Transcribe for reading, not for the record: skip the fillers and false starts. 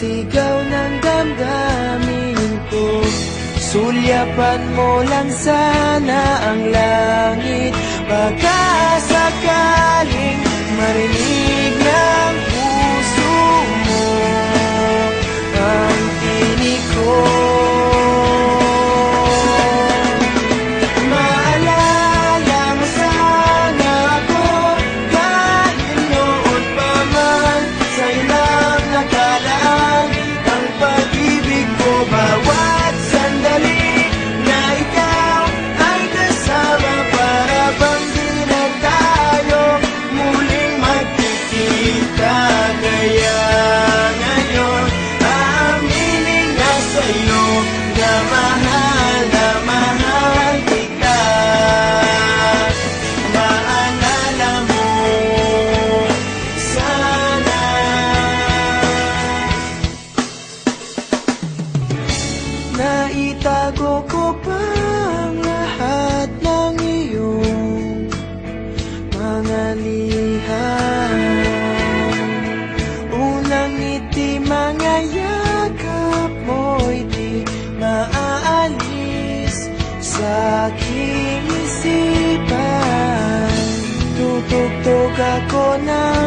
sigaw ng damdamin ko. Sulyapan mo lang sana ang langit, baka sakaling marinig ng puso mo ang tinig ko. Maalala mo sana ako kahit noon pa man, sa'yo lang nakalaan ang pag-ibig ko. Bawat sandali na ikaw ay kasama, para bang di na tayo muling magkikita. Kaya ngayon aaminin na sa'yo na mahal kita. Maalala mo sana. Naitago ko pa ang lahat ng iyong mga liham. Unang ngiti, mga yakap mo'y di maaalis sa aking isipan. Tutugtog ako ng